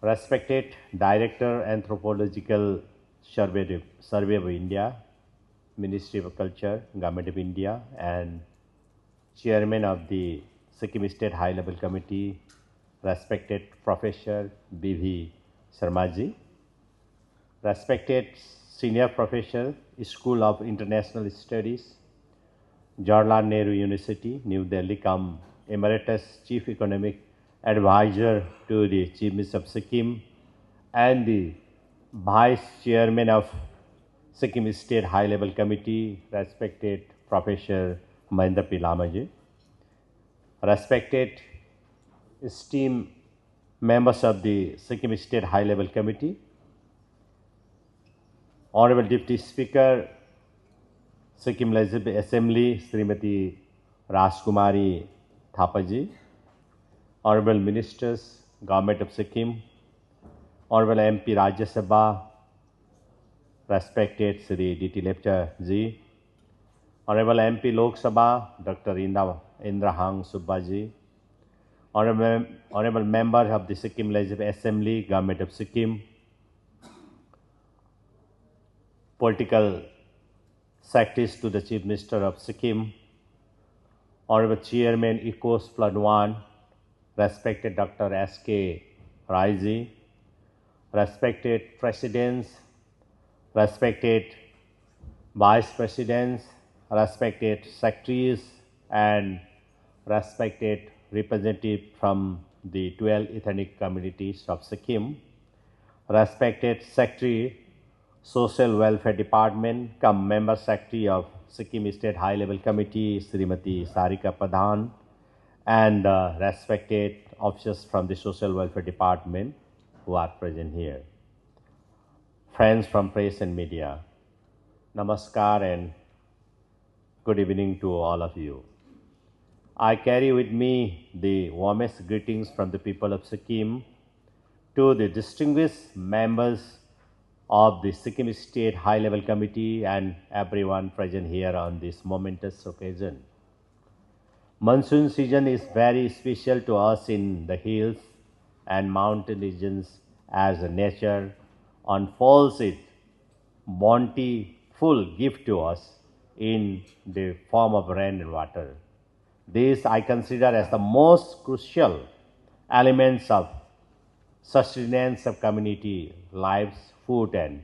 Respected Director, Anthropological Survey of India, Ministry of Culture, Government of India, and Chairman of the Sikkim State High Level Committee, respected Professor B.V. Sharmaji, respected Senior Professor, School of International Studies, Jawaharlal Nehru University, New Delhi, come Emeritus Chief Economic Advisor to the Chief Minister of Sikkim, and the Vice Chairman of Sikkim State High Level Committee, respected Professor Mahendra P. Lamaji, respected esteemed members of the Sikkim State High Level Committee, Honorable Deputy Speaker, Sikkim Legislative Assembly, Srimati Rajkumari Thapaji, Honorable Ministers, Government of Sikkim, Honorable MP Rajya Sabha, respected Sri D.T. Lepcha ji, Honorable MP Lok Sabha, Dr. Indrahang Subbaji, Honorable Members of the Sikkim Legislative Assembly, Government of Sikkim, Political Secretaries to the Chief Minister of Sikkim, Honorable Chairman ECOS Flood 1, respected Dr. S.K. Raiji, respected Presidents, respected Vice Presidents, respected Secretaries, and respected representatives from the 12 ethnic communities of Sikkim, respected Secretary, Social Welfare Department, come Member Secretary of Sikkim State High Level Committee, Srimati Sarika Pradhan, and respected officers from the Social Welfare Department who are present here. Friends from press and media, Namaskar and good evening to all of you. I carry with me the warmest greetings from the people of Sikkim to the distinguished members of the Sikkim State High Level Committee and everyone present here on this momentous occasion. Monsoon season is very special to us in the hills and mountain regions as nature unfolds its bountiful gift to us in the form of rain and water. This I consider as the most crucial elements of sustenance of community lives, food and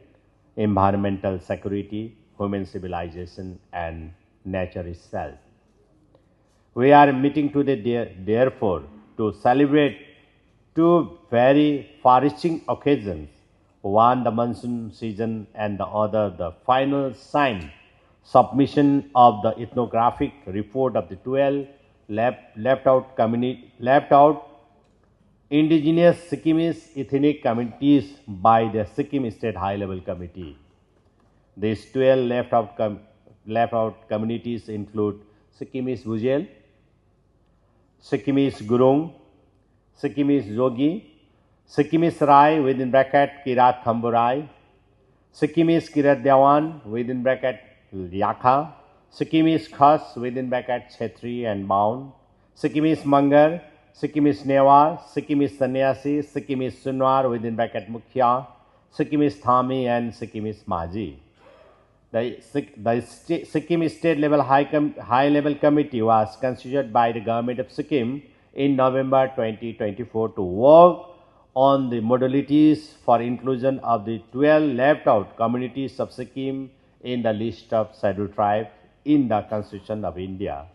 environmental security, human civilization and nature itself. We are meeting today therefore to celebrate two very far-reaching occasions, one the monsoon season and the other the final signed submission of the ethnographic report of the 12 left out indigenous Sikkimese ethnic communities by the Sikkim State High Level Committee. These 12 left out communities include Sikkimese Bujel, Sikkimese Gurung, Sikkimese Jogi, Sikkimese Rai within bracket Kirat Khamburai, Sikkimese Kirat Dewan within bracket Yakha, Sikkimese Khas within bracket Chetri and Baun, Sikkimese Mangar, Sikkimese Newar, Sikkimese Sannyasi, Sikkimese Sunwar within bracket Mukhya, Sikkimese Thami and Sikkimese Maji. The Sikkim State Level High Level Committee was constituted by the Government of Sikkim in November 2024 to work on the modalities for inclusion of the 12 left out communities of Sikkim in the list of scheduled tribes in the Constitution of India.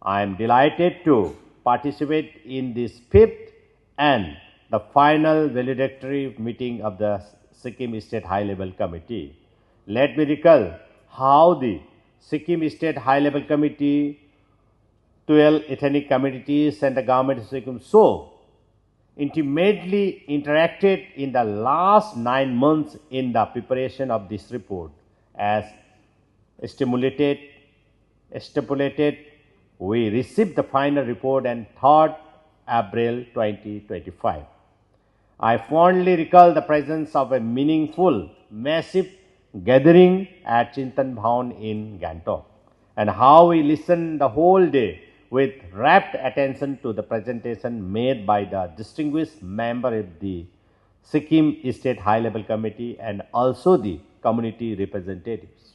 I am delighted to participate in this fifth and the final valedictory meeting of the Sikkim State High Level Committee. Let me recall how the Sikkim State High Level Committee, 12 ethnic communities and the Government of Sikkim so intimately interacted in the last 9 months in the preparation of this report. As stipulated, we received the final report on 3rd April 2025. I fondly recall the presence of a meaningful, massive gathering at Chintan Bhavan in Gangtok, and how we listened the whole day with rapt attention to the presentation made by the distinguished member of the Sikkim State High Level Committee and also the community representatives.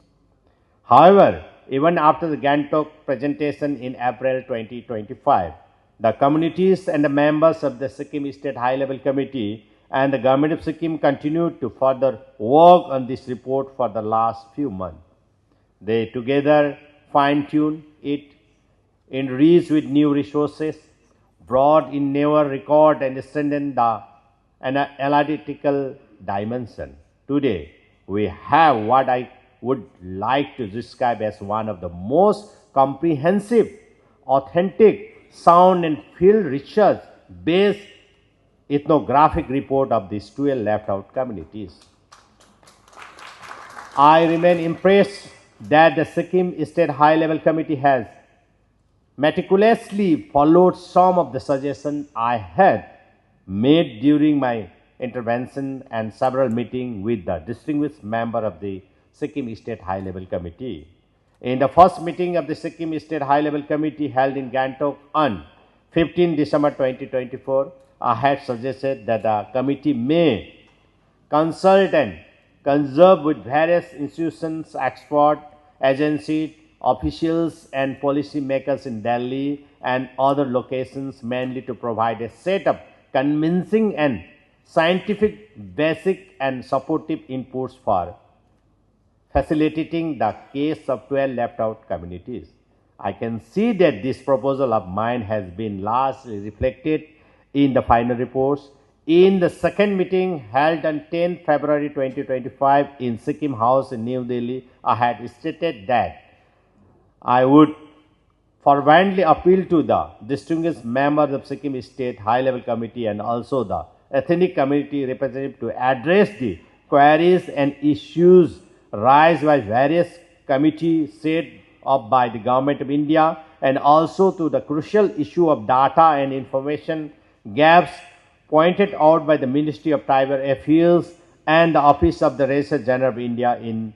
However, even after the Gangtok presentation in April 2025, the communities and the members of the Sikkim State High Level Committee and the Government of Sikkim continued to further work on this report for the last few months. They together fine-tuned it, enriched with new resources, brought in newer record and strengthened the analytical dimension. Today, we have what I would like to describe as one of the most comprehensive, authentic, sound and field research-based ethnographic report of these 12 left-out communities. I remain impressed that the Sikkim State High Level Committee has meticulously followed some of the suggestions I had made during my intervention and several meetings with the distinguished member of the Sikkim State High Level Committee. In the first meeting of the Sikkim State High Level Committee held in Gangtok on 15 December 2024, I had suggested that the committee may consult and conserve with various institutions, experts, agencies, officials and policy makers in Delhi and other locations, mainly to provide a set of convincing and scientific, basic and supportive inputs for facilitating the case of 12 left-out communities. I can see that this proposal of mine has been largely reflected in the final reports. In the second meeting held on 10 February 2025 in Sikkim House in New Delhi, I had stated that I would fervently appeal to the distinguished members of Sikkim State High Level Committee and also the ethnic community representative to address the queries and issues raised by various committees set up by the Government of India and also to the crucial issue of data and information gaps pointed out by the Ministry of Tribal Affairs and the Office of the Registrar General of India in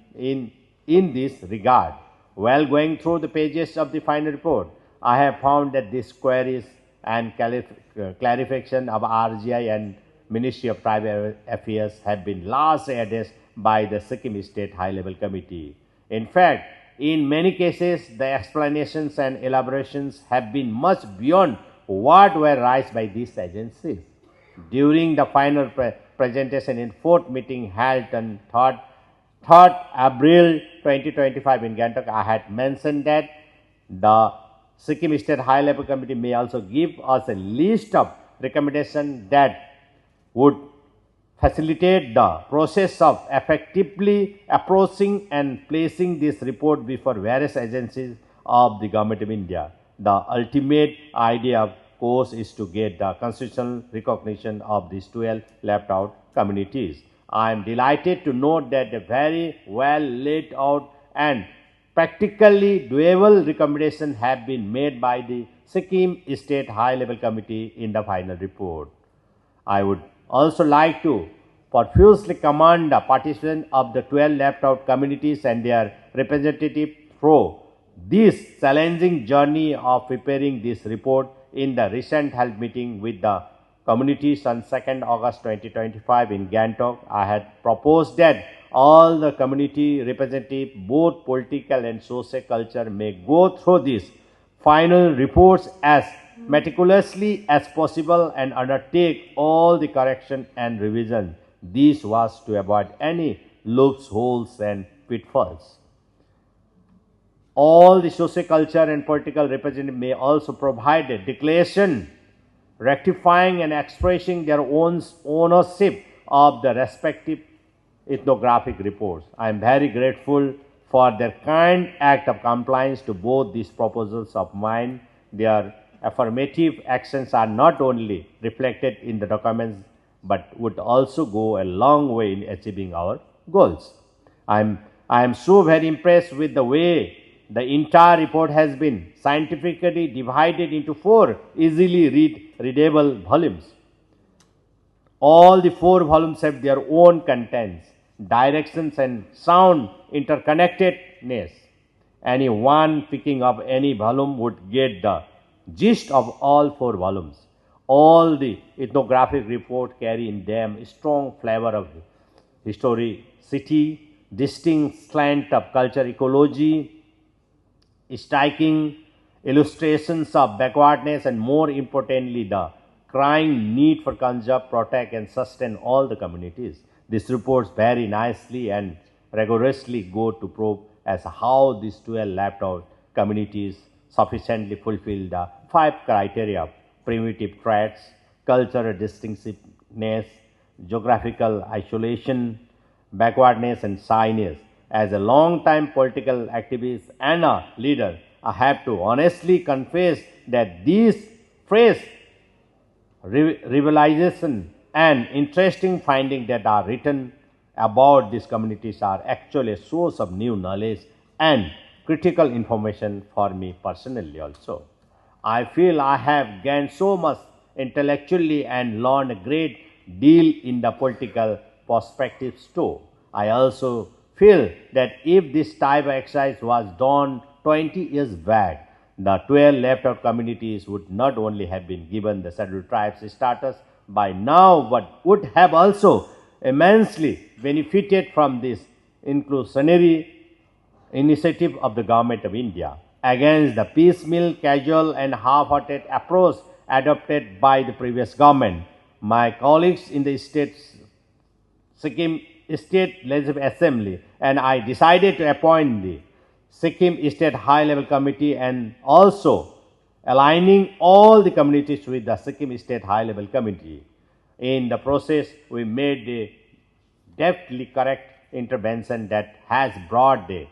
this regard. While going through the pages of the final report, I have found that these queries and clarification of RGI and Ministry of Tribal Affairs have been largely addressed by the Sikkim State High Level Committee. In fact, in many cases, the explanations and elaborations have been much beyond what were raised by these agencies. During the final presentation in fourth meeting held on 3rd April 2025 in Gangtok, I had mentioned that the Sikkim State High Level Committee may also give us a list of recommendations that would facilitate the process of effectively approaching and placing this report before various agencies of the Government of India. The ultimate idea, of course, is to get the constitutional recognition of these 12 left-out communities. I am delighted to note that a very well laid out and practically doable recommendations have been made by the Sikkim State High Level Committee in the final report. I would also like to profusely commend the participants of the 12 left-out communities and their representatives through this challenging journey of preparing this report. In the recent held meeting with the communities on 2nd August 2025 in Gangtok, I had proposed that all the community representatives, both political and socio-culture, may go through these final reports as meticulously as possible and undertake all the correction and revision. This was to avoid any loopholes and pitfalls. All the socio-culture and political representatives may also provide a declaration rectifying and expressing their own ownership of the respective ethnographic reports. I am very grateful for their kind act of compliance to both these proposals of mine. Their affirmative actions are not only reflected in the documents but would also go a long way in achieving our goals. I am so very impressed with the way the entire report has been scientifically divided into 4 easily readable volumes. All the 4 volumes have their own contents, directions and sound interconnectedness. Anyone picking up any volume would get the gist of all 4 volumes. All the ethnographic reports carry in them a strong flavor of historicity, distinct slant of culture ecology, striking illustrations of backwardness, and more importantly, the crying need for conserve, protect, and sustain all the communities. These reports very nicely and rigorously go to probe as how these 12 left out communities sufficiently fulfill the 5 criteria of primitive traits, cultural distinctiveness, geographical isolation, backwardness, and shyness. As a long-time political activist and a leader, I have to honestly confess that these phrase revelation and interesting findings that are written about these communities are actually a source of new knowledge and critical information for me personally also. I feel I have gained so much intellectually and learned a great deal in the political perspectives too. I also feel that if this type of exercise was done 20 years back, the 12 left out communities would not only have been given the scheduled tribes status by now, but would have also immensely benefited from this inclusionary initiative of the Government of India against the piecemeal, casual, and half-hearted approach adopted by the previous government. My colleagues in the Sikkim State Legislative Assembly and I decided to appoint the Sikkim State High Level Committee and also aligning all the communities with the Sikkim State High Level Committee. In the process, we made a deftly correct intervention that has brought the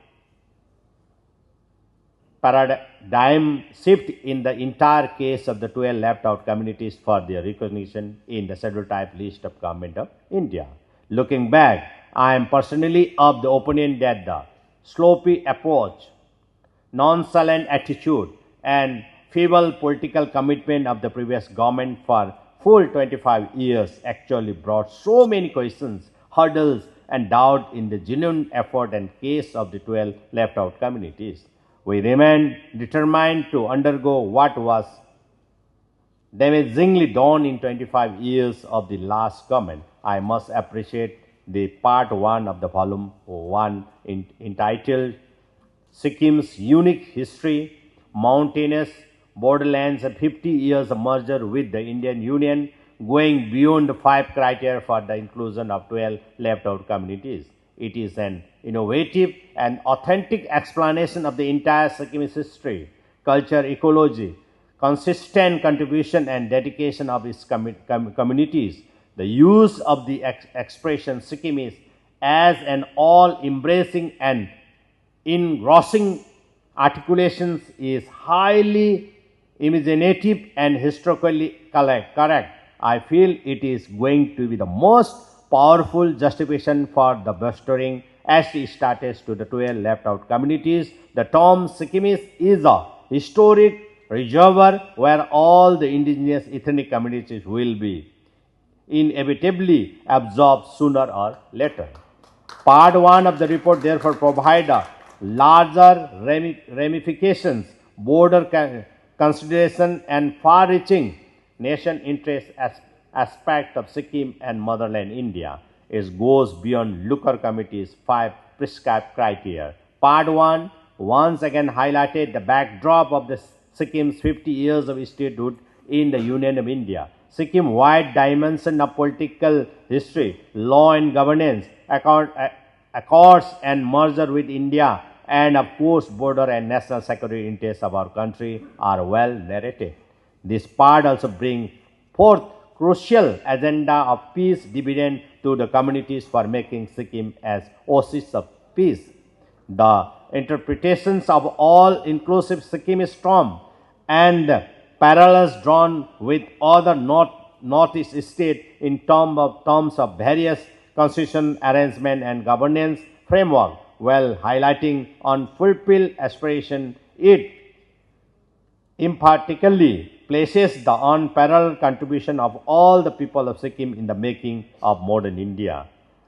paradigm shift in the entire case of the 12 left out communities for their recognition in the scheduled type list of Government of India. Looking back, I am personally of the opinion that the sloppy approach, nonchalant attitude, and feeble political commitment of the previous government for full 25 years actually brought so many questions, hurdles, and doubt in the genuine effort and case of the 12 left out communities. We remain determined to undergo what was damagingly done in 25 years of the last government. I must appreciate the part 1 of the volume 1 entitled Sikkim's Unique History, Mountainous Borderlands and 50 Years of Merger with the Indian Union, going beyond the 5 criteria for the inclusion of 12 left out communities. It is an innovative and authentic explanation of the entire Sikkim's history, culture, ecology, consistent contribution and dedication of its communities. The use of the expression Sikkimis as an all-embracing and engrossing articulations is highly imaginative and historically correct. I feel it is going to be the most powerful justification for the bestowing ST status to the 12 left out communities. The term Sikkimis is a historic reservoir where all the indigenous ethnic communities will be inevitably absorbed sooner or later. Part 1 of the report therefore provides a larger ramifications, border consideration and far-reaching nation interest aspect of Sikkim and motherland India. It goes beyond Looker Committee's 5 prescribed criteria. Part 1 once again highlighted the backdrop of the Sikkim's 50 years of statehood in the Union of India. Sikkim-wide dimension of political history, law and governance, accords and merger with India, and of course border and national security interests of our country are well narrated. This part also brings forth crucial agenda of peace dividend to the communities for making Sikkim as oasis of peace. The interpretations of all-inclusive Sikkim is strong and the parallels drawn with other Northeast states in terms of various constitutional arrangement and governance framework, while highlighting unfulfilled aspiration, it impartially places the unparalleled contribution of all the people of Sikkim in the making of modern India.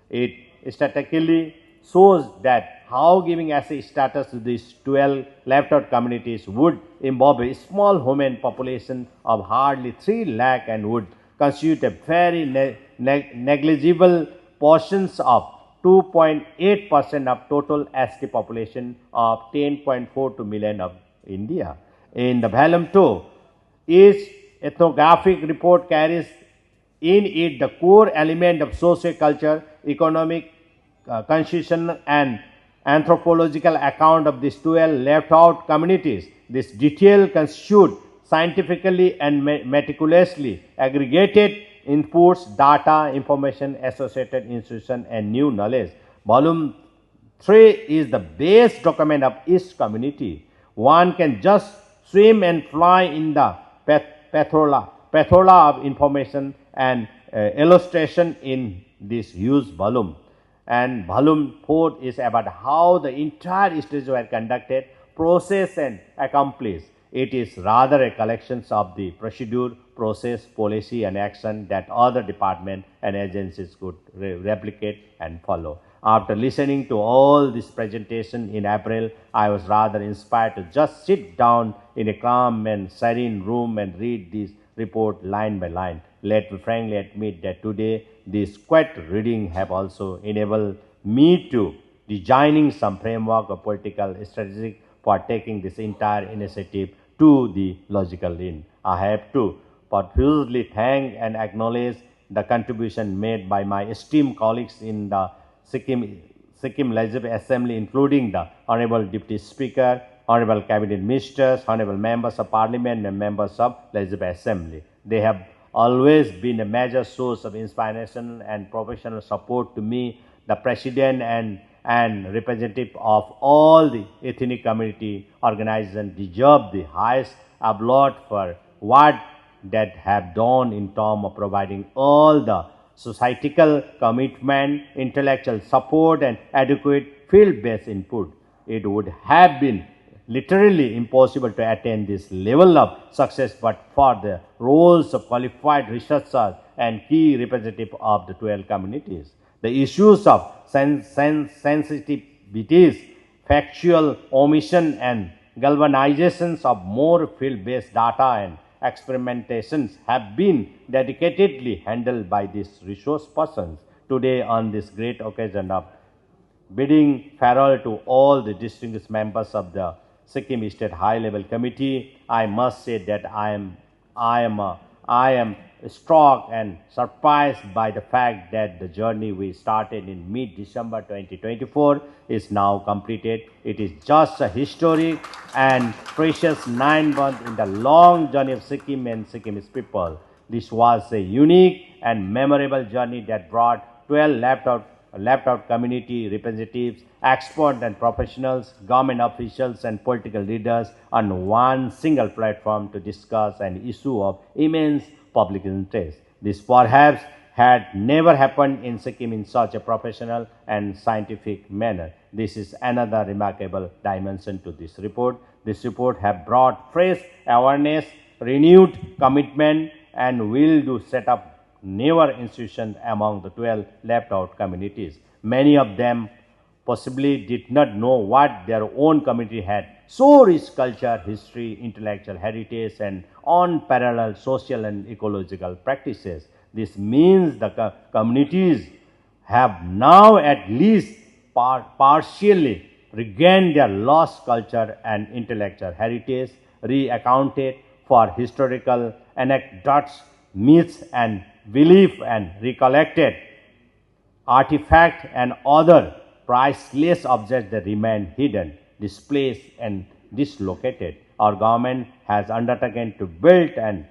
It strategically shows that how giving SC status to these 12 left-out communities would involve a small human population of hardly 3 lakh and would constitute a very negligible portions of 2.8% of total ST population of 10.42 million of India. In the volume 2, each ethnographic report carries in it the core element of socio-culture, economic constitution and anthropological account of these 12 left-out communities. This detail constitute scientifically and meticulously aggregated inputs, data, information, associated institution and new knowledge. Volume 3 is the base document of each community. One can just swim and fly in the plethora of information and illustration in this huge volume. And volume 4 is about how the entire studies were conducted, processed and accomplished. It is rather a collection of the procedure, process, policy and action that other departments and agencies could replicate and follow. After listening to all this presentation in April, I was rather inspired to just sit down in a calm and serene room and read this report line by line. Let me frankly admit that today this quiet reading have also enabled me to designing some framework of political strategy for taking this entire initiative to the logical end. I have to profusely thank and acknowledge the contribution made by my esteemed colleagues in the Sikkim Legislative Assembly, including the Honorable Deputy Speaker, Honorable Cabinet Ministers, Honorable Members of Parliament and Members of Legislative Assembly. They have always been a major source of inspiration and professional support to me, the President and representative of all the ethnic community organizations deserve the highest applaud for what that have done in terms of providing all the societal commitment, intellectual support and adequate field-based input. It would have been literally impossible to attain this level of success but for the roles of qualified researchers and key representatives of the 12 communities. The issues of sensitivities, factual omission and galvanizations of more field-based data and experimentations have been dedicatedly handled by these resource persons. Today, on this great occasion of bidding farewell to all the distinguished members of the Sikkim State High Level Committee, I must say that I am struck and surprised by the fact that the journey we started in mid-December 2024 is now completed. It is just a historic and precious 9 months in the long journey of Sikkim and Sikkimese people. This was a unique and memorable journey that brought 12 left-out community representatives, experts and professionals, government officials and political leaders on one single platform to discuss an issue of immense public interest. This perhaps had never happened in Sikkim in such a professional and scientific manner. This is another remarkable dimension to this report. This report has brought fresh awareness, renewed commitment and will to set up newer institutions among the 12 left-out communities. Many of them possibly did not know what their own community had. So rich culture, history, intellectual heritage and unparalleled social and ecological practices. This means the communities have now at least partially regained their lost culture and intellectual heritage, reaccounted for historical anecdotes, myths and belief and recollected artifacts and other priceless objects that remain hidden, displaced and dislocated. Our government has undertaken to build an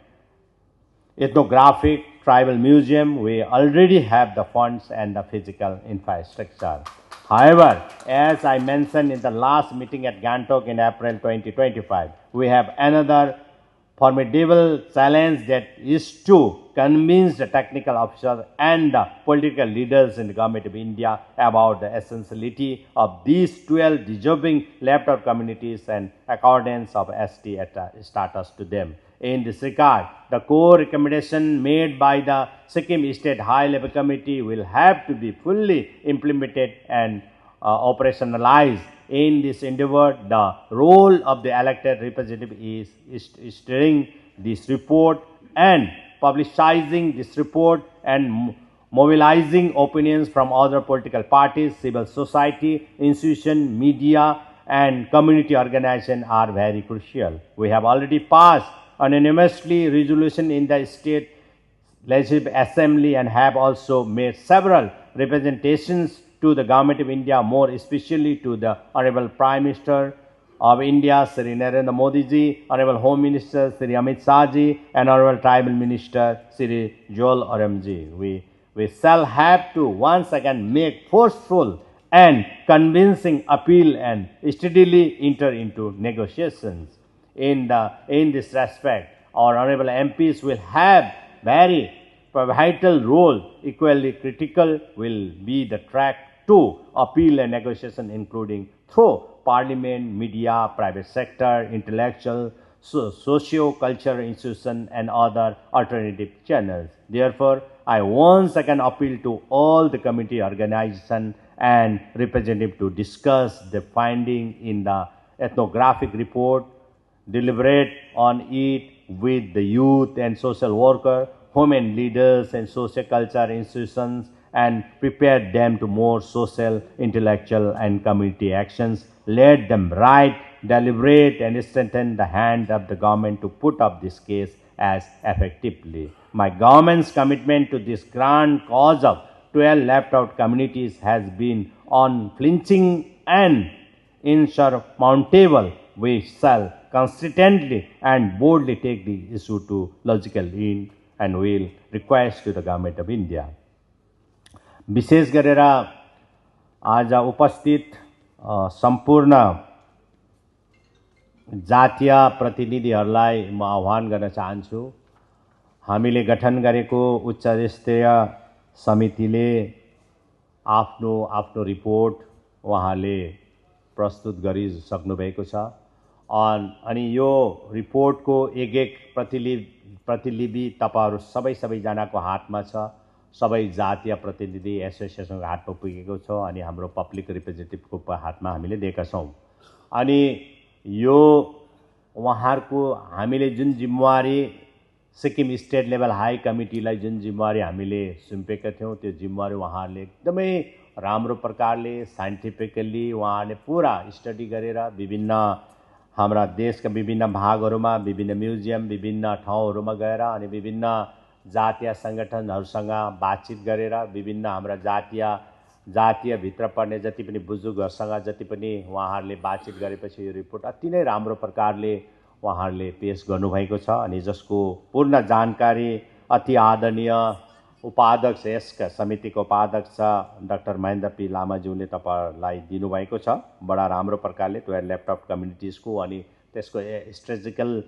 ethnographic tribal museum. We already have the funds and the physical infrastructure. However, as I mentioned in the last meeting at Gangtok in April 2025, we have another formidable challenge, that is to convince the technical officers and the political leaders in the government of India about the essentiality of these 12 deserving left-out communities and accordance of ST status to them. In this regard, the core recommendation made by the Sikkim State High Level Committee will have to be fully implemented and operationalized in this endeavor. The role of the elected representative is steering this report and publicizing this report and mobilizing opinions from other political parties, civil society, institutions, media, and community organizations are very crucial. We have already passed unanimously resolution in the state Legislative Assembly and have also made several representations to the Government of India, more especially to the Honorable Prime Minister of India, Sri Narendra Modi ji, Honorable Home Minister, Sri Amit Shah ji, and Honorable Tribal Minister, Sri Joel Oram ji. We shall have to once again make forceful and convincing appeal and steadily enter into negotiations. In this respect, our honorable MPs will have very vital role. Equally critical will be the track to appeal and negotiation, including through parliament, media, private sector, intellectual, socio-cultural institutions, and other alternative channels. Therefore, I once again appeal to all the committee organizations and representatives to discuss the finding in the ethnographic report, deliberate on it with the youth and social worker, women leaders and social culture institutions, and prepare them to more social, intellectual, and community actions. Let them write, deliberate, and strengthen the hand of the government to put up this case as effectively. My government's commitment to this grand cause of 12 left-out communities has been unflinching and insurmountable. We shall consistently and boldly take the issue to logical end and will request to the Government of India. विशेष गरेर आज उपस्थित सम्पूर्ण जातीय प्रतिनिधिहरूलाई म आह्वान गर्न चाहन्छु। हामीले गठन गरेको उच्च स्तरीय समितिले आफ्नो रिपोर्ट उहाँले प्रस्तुत गरिसक्नु भएको छ अनि यो रिपोर्टको एक प्रतिलिपि तपाईहरु सबैजनाको हातमा छ। सबै जातीय प्रतिनिधि एसोसिएसनको हातमा पुगेको छ अनि हाम्रो पब्लिक रिप्रेजेन्टेटिभको हातमा हामीले दिएका छौं। अनि यो उहाँहरुको हामीले जुन जिम्मेवारी सिक्किम स्टेट लेभल हाई कमिटीलाई जुन जिम्मेवारी हामीले सुम्पेका थियौं त्यो जिम्मेवारी उहाँहरुले एकदमै राम्रो प्रकारले साइन्टिफिकली उहाँहरुले पूरा स्टडी गरेर विभिन्न हाम्रा देशका विभिन्न भागहरुमा विभिन्न म्युजियम विभिन्न ठाउँहरुमा गएर अनि विभिन्न जातीय संगठनहरुसँग बातचित गरेर विभिन्न हाम्रा जातीय भित्र पर्ने जति पनि बुजुर्गहरुसँग जति पनि उहाँहरुले बातचित गरेपछि यो रिपोर्ट अति नै राम्रो प्रकारले उहाँहरुले पेश गर्नुभएको छ अनि जसको पूर्ण जानकारी अति आदरणीय उपाध्यक्ष यसका समितिको उपाध्यक्ष डाक्टर महेन्द्र पी लामाज्यूले तपाईहरुलाई दिनुभएको छ। बडा राम्रो प्रकारले त्यो ल्यापटप कम्युनिटिजको अनि त्यसको स्ट्रेटेजिकल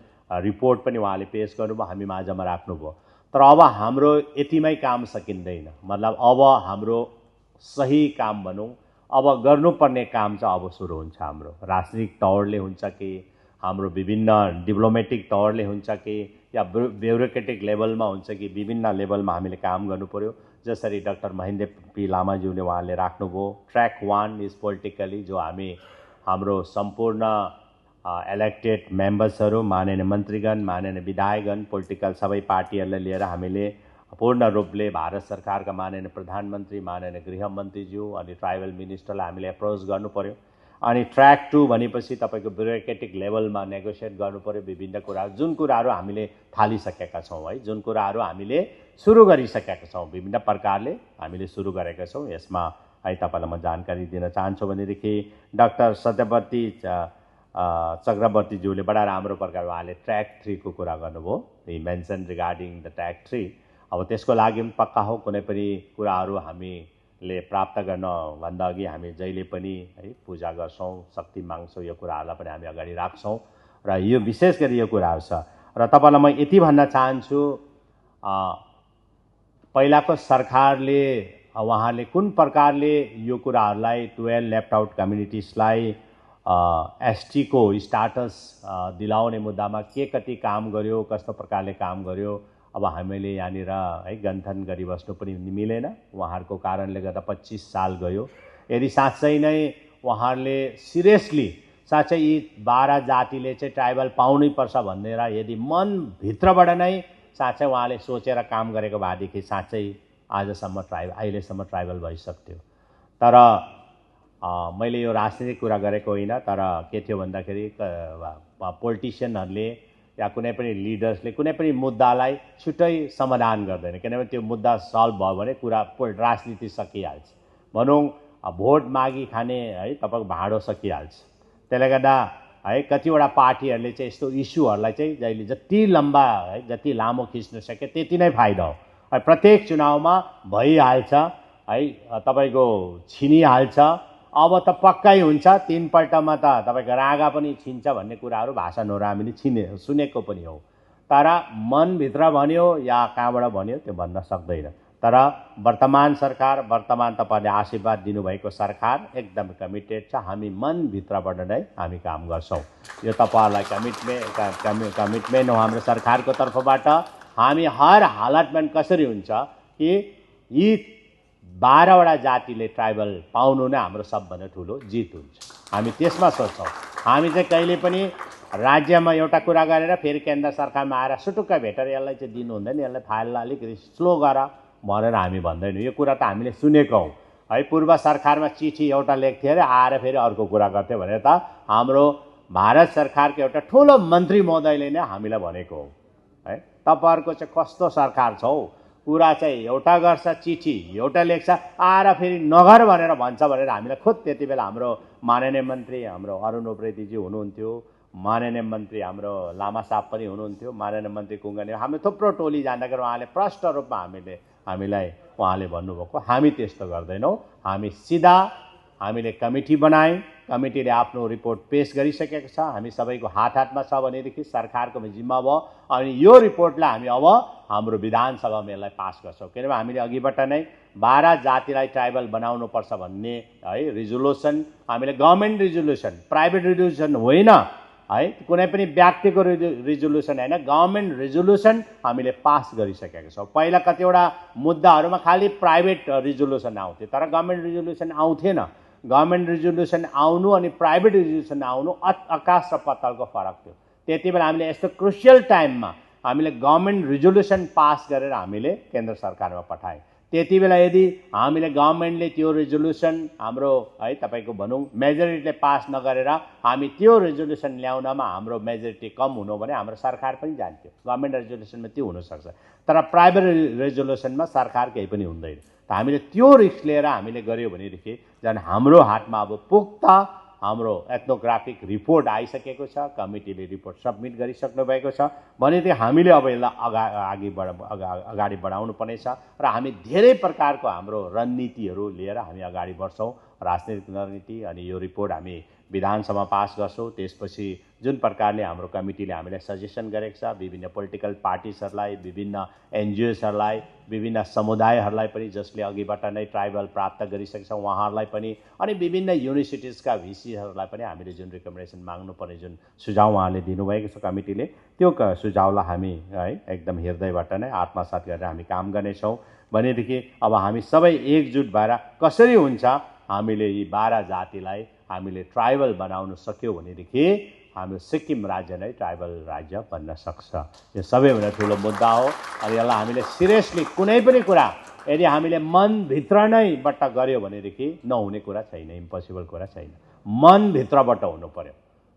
रिपोर्ट पनि उहाँले पेश गर्नुभयो, हामी माझमा राख्नुभयो। तर अब हाम्रो यतिमै काम सकिँदैन, मतलब अब हाम्रो सही काम भनौं अब गर्नुपर्ने काम चाहिँ अब सुरु हुन्छ। हाम्रो राजनीतिक तौरले हुन्छ कि हाम्रो विभिन्न डिप्लोमेटिक तौरले हुन्छ कि या ब्युरोक्रेटिक लेभलमा हुन्छ कि विभिन्न लेभलमा हामीले काम गर्नु पर्यो। जसरी डाक्टर महेन्द्र पी लामाज्यूले उहाँले राख्नुभयो ट्र्याक 1 इज पोलिटिकली, जो हाम्रो सम्पूर्ण इलेक्टेड मेम्बर्सहरु, माननीय मन्त्रीगण, माननीय विधायकगण, पोलिटिकल सबै पार्टीहरुलाई लिएर हामीले पूर्ण रूपले भारत सरकारका माननीय प्रधानमन्त्री, माननीय गृहमन्त्रीज्यू अनि ट्राइबल मिनिस्टरलाई हामीले अप्रोच गर्नु पर्यो। अनि ट्र्याक 2 भनेपछि तपाईको ब्युरोक्रेटिक लेभलमा नेगोसिएट गर्नु पर्यो विभिन्न कुराहरु, जुन कुराहरु हामीले थालिसकेका छौं है, जुन कुराहरु हामीले सुरु गरिसकेका छौं, विभिन्न प्रकारले हामीले सुरु गरेका छौं। यसमा है तपाईलाई म जानकारी दिन चाहन्छु भनेदेखि डाक्टर सत्यवर्ती चक्रवर्तीज्यूले बडा राम्रो प्रकारले उहाँले ट्र्याक 3 को कुरा गर्नुभयो। हि मेन्सन रिगार्डिङ द ट्र्याक 3। अब त्यसको लागि पक्का हो कुनै पनि कुराहरु हामीले प्राप्त गर्न भन्दा अघि हामी जहिले पनि है पूजा गर्छौं, शक्ति माग्छौं, यो कुराहरुलाई पनि हामी अगाडि राख्छौं र यो विशेष गरी यो कुराहरु छ। र तपाईलाई म यति भन्न चाहन्छु पहिलाको सरकारले उहाँले कुन प्रकारले यो कुराहरुलाई 12 लेफ्ट आउट कम्युनिटिजलाई एसटी को स्टेटस दिलाउने मुद्दामा के कति काम गर्यो, कस्तो प्रकारले काम गर्यो। अब हामीले यहाँनिर है गन्थन गरिबस्नु पनि मिलेन, उहाँहरुको कारणले गर्दा 25 साल गयो। यदि साँच्चै नै उहाँहरूले सिरियसली साँच्चै यी 12 जातिले चाहिँ ट्राइबल पाउनै पर्छ भनेर यदि मनभित्रबाट नै साँच्चै उहाँले सोचेर काम गरेको भएदेखि साँच्चै अहिलेसम्म ट्राइबल भइसक्थ्यो। तर मैले यो राजनीतिक कुरा गरेको होइन, तर के थियो भन्दाखेरि पोलिटिसियनहरूले या कुनै पनि लिडर्सले कुनै पनि मुद्दालाई छुट्टै समाधान गर्दैन, किनभने त्यो मुद्दा सल्भ भयो भने कुरा राजनीति सकिहाल्छ। भनौँ भोट मागी खाने है तपाईँको भाँडो सकिहाल्छ। त्यसले गर्दा है कतिवटा पार्टीहरूले चाहिँ यस्तो इस्युहरूलाई चाहिँ जहिले जति लम्बा है जति लामो खिच्न सक्यो त्यति नै फाइदा हो। प्रत्येक चुनावमा भइहाल्छ है, तपाईँको छिनिहाल्छ। अब त पक्कै हुन्छ, 3 पल्टमा त तपाईँको रागा पनि छिन्छ भन्ने कुराहरू भाषणहरू हामीले सुनेको पनि हो। तर मनभित्र भन्यो या कहाँबाट भन्यो त्यो भन्न सक्दैन। तर वर्तमान सरकार, वर्तमान तपाईँले आशीर्वाद दिनुभएको सरकार एकदम कमिटेड छ। हामी मनभित्रबाट नै हामी काम गर्छौँ। यो तपाईँहरूलाई कमिटमेन्ट हो हाम्रो सरकारको तर्फबाट। हामी हर हालतमा कसरी हुन्छ कि यी 12वटा जातिले ट्राइबल पाउनु नै हाम्रो सबभन्दा ठुलो जित हुन्छ। हामी त्यसमा सोच्छौँ। हामी चाहिँ कहिले पनि राज्यमा एउटा कुरा गरेर फेरि केन्द्र सरकारमा आएर सुटुक्क भेटेर यसलाई चाहिँ दिनु हुँदैन, यसलाई फाइललाई अलिकति स्लो गर भनेर हामी भन्दैनौँ। यो कुरा त हामीले सुनेको हौँ है। पूर्व सरकारमा चिठी एउटा लेख्थ्यो अरे, आएर फेरि अर्को कुरा गर्थ्यो भनेर त हाम्रो भारत सरकारको एउटा ठुलो मन्त्री महोदयले नै हामीलाई भनेको हो है। तपाईँहरूको चाहिँ कस्तो सरकार छ हौ, कुरा चाहिँ एउटा गर्छ, चिठी एउटा लेख्छ, आएर फेरि नगर भनेर भन्छ भनेर हामीलाई खुद त्यति बेला हाम्रो माननीय मन्त्री हाम्रो अरुण उप्रेतीजी हुनुहुन्थ्यो, माननीय मन्त्री हाम्रो लामा साहब पनि हुनुहुन्थ्यो, माननीय मन्त्री कुङ्गनी, हामी थुप्रो टोली जाँदाखेरि उहाँले प्रष्ट रूपमा हामीलाई उहाँले भन्नुभएको। हामी त्यस्तो गर्दैनौँ। हामी सिधा हामीले कमिटी बनायौँ, कमिटीले आफ्नो रिपोर्ट पेश गरिसकेको छ। हामी सबैको हातमा छ भनेदेखि सरकारको जिम्मा भयो। अनि यो रिपोर्टलाई हामी अब हाम्रो विधानसभामा यसलाई पास गर्छौँ, किनभने हामीले अघिबाट नै 12 जातिलाई ट्राइबल बनाउनुपर्छ भन्ने है रिजोल्युसन, हामीले गभर्मेन्ट रिजोल्युसन, प्राइभेट रिजोल्युसन होइन है, कुनै पनि व्यक्तिको रिजोल्युसन होइन, गभर्मेन्ट रिजोल्युसन हामीले पास गरिसकेका छौँ। पहिला कतिवटा मुद्दाहरूमा खालि प्राइभेट रिजोल्युसन आउँथ्यो, तर गभर्मेन्ट रिजोल्युसन आउँथेन। गभर्मेन्ट रिजोल्युसन आउनु अनि प्राइभेट रिजोल्युसन आउनु आकाश र पातालको फरक थियो। त्यति बेला हामीले यस्तो क्रुसियल टाइममा हामीले गभर्मेन्ट रिजोल्युसन पास गरेर हामीले केन्द्र सरकारमा पठायौँ। त्यति बेला यदि हामीले गभर्मेन्टले त्यो रिजोल्युसन हाम्रो है तपाईँको भनौँ मेजोरिटीले पास नगरेर हामी त्यो रिजोल्युसन ल्याउनमा हाम्रो मेजोरिटी कम हुनु भने हाम्रो सरकार पनि जान्थ्यो। गभर्मेन्ट रिजोल्युसनमा त्यो हुनसक्छ, तर प्राइभेट रिजोल्युसनमा सरकार केही पनि हुँदैन। त हामीले त्यो रिस्क लिएर हामीले गऱ्यौँ भनेदेखि झन् हाम्रो हातमा अब पुख्ता हाम्रो एथनोग्राफिक रिपोर्ट आइसकेको छ। कमिटीले रिपोर्ट सबमिट गरिसक्नु भएको छ भनेदेखि हामीले अब यसलाई अगाडि बढाउनु पर्नेछ र हामी धेरै प्रकारको हाम्रो रणनीतिहरू लिएर हामी अगाडि बढ्छौँ। राजनीतिक रणनीति अनि यो रिपोर्ट हामी विधानसभा पास गर्छौँ। त्यसपछि जुन प्रकारले हाम्रो कमिटीले हामीलाई सजेसन गरेको छ, विभिन्न पोलिटिकल पार्टिजहरूलाई, विभिन्न एनजिओसहरूलाई, विभिन्न समुदायहरूलाई पनि जसले अघिबाट नै ट्राइबल प्राप्त गरिसकेका छ उहाँहरूलाई पनि, अनि विभिन्न युनिभर्सिटिजका भिसीहरूलाई पनि हामीले जुन रिकमेन्डेसन माग्नुपर्ने जुन सुझाव उहाँले दिनुभएको छ कमिटीले, त्यो सुझावलाई हामी है एकदम हृदयबाट नै आत्मसात गरेर हामी काम गर्नेछौँ। भनेदेखि अब हामी सबै एकजुट भएर कसरी हुन्छ हामीले यी 12 जातिलाई हामीले ट्राइबल बनाउन सक्यौँ भनेदेखि हाम्रो सिक्किम राज्य नै ट्राइबल राज्य बन्न सक्छ। यो सबैभन्दा ठुलो मुद्दा हो। अनि यसलाई हामीले सिरियसली कुनै पनि कुरा यदि हामीले मनभित्र नै बट्टा गऱ्यो भनेदेखि नहुने कुरा छैन, इम्पोसिबल कुरा छैन। मनभित्रबाट हुनु पर्यो,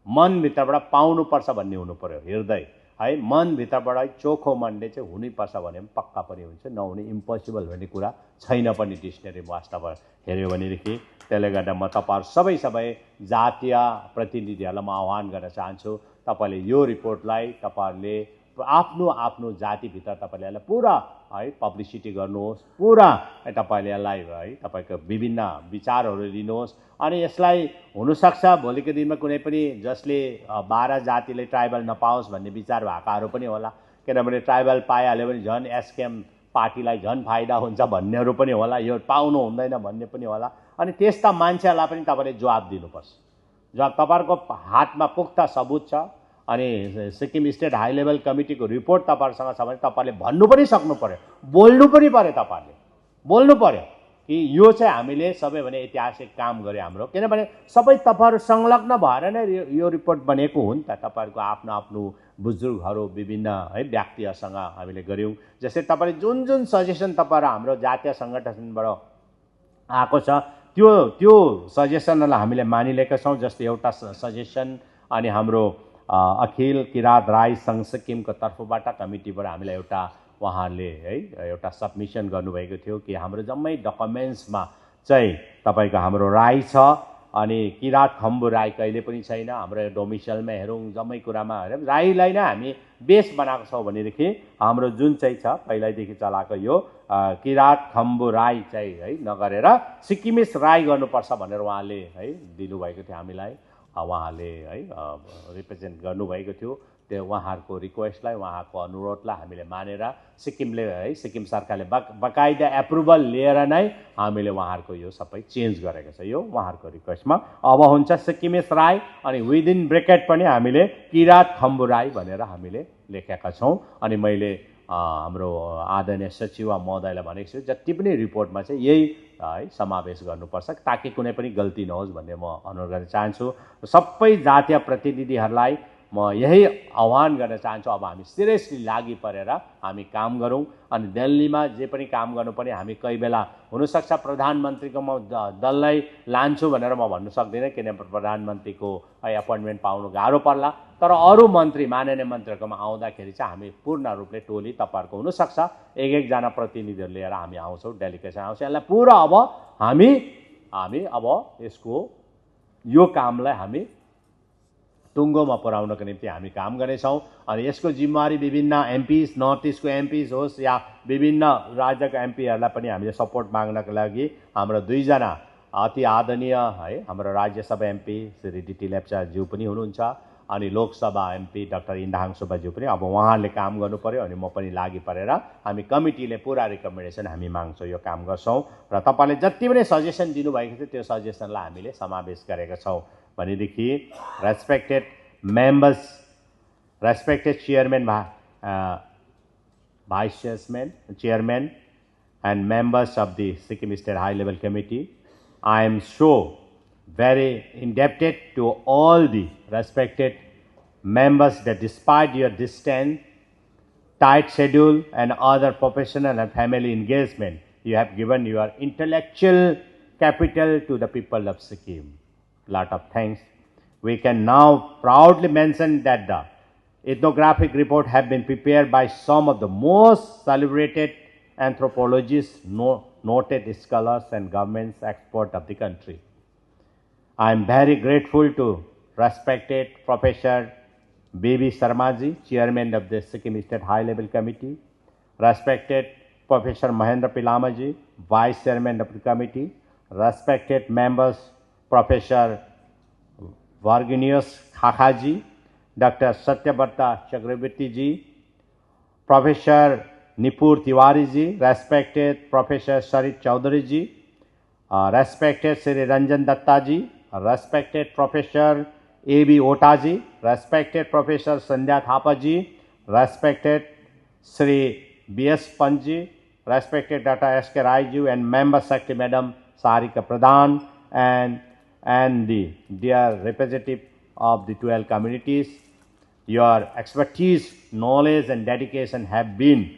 मनभित्रबाट पाउनुपर्छ भन्ने हुनु पर्यो, हृदय है। मनभित्रबाट चोखो मनले चाहिँ हुनैपर्छ भने पनि पक्का पनि हुन्छ, नहुने इम्पोसिबल भन्ने कुरा छैन पनि डिक्सनरी वास्तव हेऱ्यो भनेदेखि। त्यसले गर्दा म तपाईँहरू सबै जातीय प्रतिनिधिहरूलाई म आह्वान गर्न चाहन्छु, तपाईँले यो रिपोर्टलाई तपाईँहरूले आफ्नो आफ्नो जातिभित्र तपाईँले यसलाई पुरा है पब्लिसिटी गर्नुहोस्, पुरा तपाईँले यसलाई है तपाईँको विभिन्न विचारहरू दिनुहोस्। अनि यसलाई हुनसक्छ भोलिको दिनमा कुनै पनि जसले 12 जातिले ट्राइबल नपाओस् भन्ने विचार भएकाहरू पनि होला, किनभने ट्राइबल पाइहाल्यो भने झन् एसकेएम पार्टीलाई झन् फाइदा हुन्छ भन्नेहरू पनि होला, यो पाउनु हुँदैन भन्ने पनि होला। अनि त्यस्ता मान्छेहरूलाई पनि तपाईँले जवाब दिनुपर्छ। जब तपाईँहरूको हातमा पुख्ता सबुत छ अनि सिक्किम स्टेट हाई लेभल कमिटीको रिपोर्ट तपाईँहरूसँग छ भने तपाईँले भन्नु पनि सक्नु पर्यो, बोल्नु पनि पर्यो, तपाईँहरूले बोल्नु पर्यो कि यो चाहिँ हामीले सबैभन्दा ऐतिहासिक काम गरे हाम्रो, किनभने सबै तपाईहरु संलग्न भएर नै यो रिपोर्ट बनेको हो नि त। तपाईहरुको आफ्नो आफ्नो बुजुर्गहरू विभिन्न है व्यक्तिहरुसँग हामीले गर्यौं। जस्तै तपाईले जुन जुन सजेसन तपाईहरु हाम्रो जातीय संगठनबाट आएको छ त्यो सजेसनलाई हामीले मानिलिएका छौं। जस्तै एउटा सजेसन अनि हाम्रो अखिल किरात राई संघ सिक्किमको तर्फबाट कमिटीबाट हामीलाई एउटा उहाँहरूले है एउटा सबमिसन गर्नुभएको थियो कि हाम्रो जम्मै डकुमेन्ट्समा चाहिँ तपाईको हाम्रो राई छ अनि किरात खम्बु राई कहिले पनि छैन। हाम्रो डोमिसाइलमा हेरौं जम्मै कुरामा राईलाई नै हामी बेस बनाएको छौं भनेदेखि हाम्रो जुन चाहिँ छ पहिल्यैदेखि चलाएको यो किरात खम्बु राई चाहिँ है नगरेर सिक्किमिस राई गर्नुपर्छ भनेर उहाँले है दिनुभएको थियो हामीलाई। उहाँले है रिप्रेजेन्ट गर्नुभएको थियो। त्यो उहाँहरूको रिक्वेस्टलाई उहाँको अनुरोधलाई हामीले मानेर सिक्किमले है सिक्किम सरकारले बकाइदा एप्रुभल लिएर नै हामीले उहाँहरूको यो सबै चेन्ज गरेको छ। यो उहाँहरूको रिक्वेस्टमा अब हुन्छ सिक्किमिस राई अनि विदिन ब्रेकेट पनि हामीले किरात खम्बु राई भनेर हामीले लेखेका छौं। अनि मैले हाम्रो आदरणीय सचिव महोदयलाई भनेको छु जति पनि रिपोर्टमा चाहिँ यही है समावेश गर्नुपर्छ ताकि कुनै पनि गल्ती नहोस् भन्ने म अनुरोध गर्न चाहन्छु। सबै जातीय प्रतिनिधिहरूलाई म यही आह्वान गर्न चाहन्छु अब हामी सिरियसली लागि परेर हामी काम गरौं। अनि दिल्लीमा जे पनि काम गर्नुपर्ने हामी कही बेला हुनसक्छ प्रधानमन्त्रीको म दललाई लान्छु भनेर म भन्न सक्दिनँ किनभने प्रधानमन्त्रीको एपोइन्टमेन्ट पाउनु गाह्रो पर्ला। तर अरू मन्त्री माननीय मन्त्रीहरूकोमा आउँदाखेरि चाहिँ हामी पूर्ण रूपले टोली तपाईहरुको हुनसक्छ एक जना प्रतिनिधिहरू लिएर हामी आउँछौं, डेलिगेसन आउँछ। यसलाई पुरा अब हामी अब यसको यो कामलाई हामी टुङ्गोमा पुर्याउनको निम्ति हामी काम गर्नेछौं। अनि यसको जिम्मेवारी विभिन्न एमपीज नर्थ इस्टको एमपीज होस् या विभिन्न राज्यका एमपीहरूलाई पनि हामीले सपोर्ट माग्नको लागि हाम्रो दुईजना अति आदरणीय है हाम्रो राज्यसभा एमपी श्री डीटी लेप्चाज्यू पनि हुनुहुन्छ अनि लोकसभा एमपी डाक्टर इन्दाहाङ सुब्बाज्यू पनि अब उहाँहरूले काम गर्नु पर्यो अनि म पनि लागि परेर हामी कमिटीले पुरा रिकमेन्डेसन हामी माग्छौं, यो काम गर्छौं। र तपाईले जति पनि सजेसन दिनुभएको थियो त्यो सजेसनलाई हामीले समावेश गरेका छौं भनेदेखि respected members, respected chairman, vice chairman and members of the Sikkim State High Level Committee, I am so very indebted to all the respected members that despite your distant, tight schedule and other professional and family engagement, you have given your intellectual capital to the people of Sikkim. Lot of thanks. We can now proudly mention that the ethnographic report have been prepared by some of the most celebrated anthropologists, noted scholars and government experts of the country. I am very grateful to respected Professor B.B. Sharmaji, Chairman of the Sikkim State High Level Committee, respected Professor Mahendra Pilamaji, Vice Chairman of the Committee, respected members Professor Varginius Khakhaji, Dr. Satyavarta Chakraborty ji, Professor Nipur Tiwari ji, respected Professor Sarit Chaudhary ji, respected Sri Ranjan Datta ji, respected Professor A.B. Ota ji, respected Professor Sandhya Thapa ji, respected Sri B.S. Pant ji, respected Dr. S.K. Rai ji and Member Secretary Madam Sarika Pradhan and the dear representative of the 12 communities. Your expertise, knowledge and dedication have been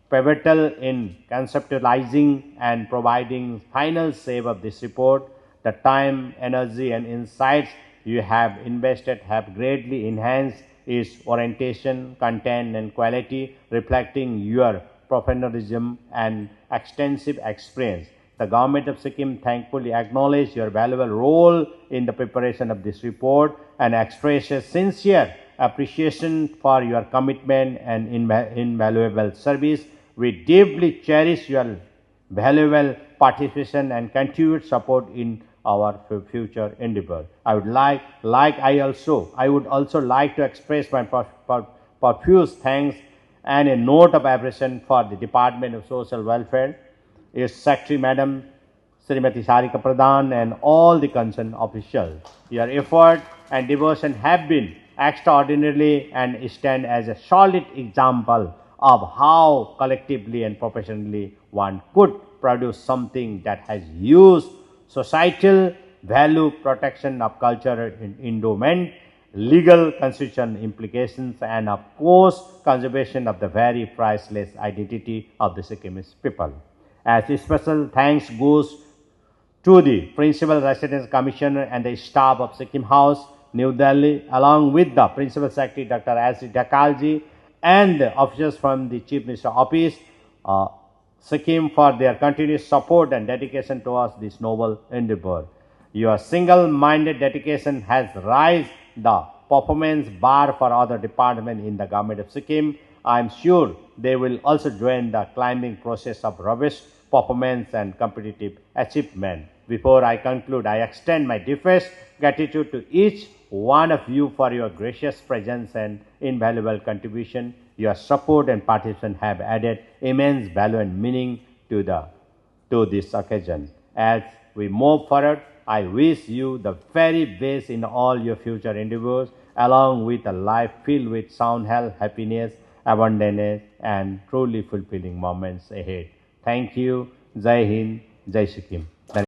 pivotal in conceptualizing and providing final shape of this report. The time, energy and insights you have invested have greatly enhanced its orientation, content and quality, reflecting your professionalism and extensive experience. The Government of Sikkim thankfully acknowledges your valuable role in the preparation of this report and expresses sincere appreciation for your commitment and invaluable service. We deeply cherish your valuable participation and continued support in our future endeavor. I would also like to express my profuse thanks and a note of appreciation for the Department of Social Welfare, its Secretary Madam Srimati Sarika Pradhan and all the concerned officials. Your effort and devotion have been extraordinarily and stand as a solid example of how collectively and professionally one could produce something that has huge societal value, protection of cultural endowment, legal constitutional implications, and of course conservation of the very priceless identity of the Sikkimese people. As a special thanks goes to the Principal Residence Commissioner and the staff of Sikkim House, New Delhi, along with the Principal Secretary Dr. S. Dhakalji and the officers from the Chief Minister Office, Sikkim, for their continuous support and dedication towards this noble endeavor. Your single-minded dedication has raised the performance bar for other departments in the government of Sikkim. I am sure they will also join the climbing process of robust performance and competitive achievement. Before I conclude, I extend my deepest gratitude to each one of you for your gracious presence and invaluable contribution. Your support and participation have added immense value and meaning to this occasion. As we move forward, I wish you the very best in all your future endeavors, along with a life filled with sound health, happiness, abundance, and truly fulfilling moments ahead. Thank you. Jai Hind, Jai Sikkim.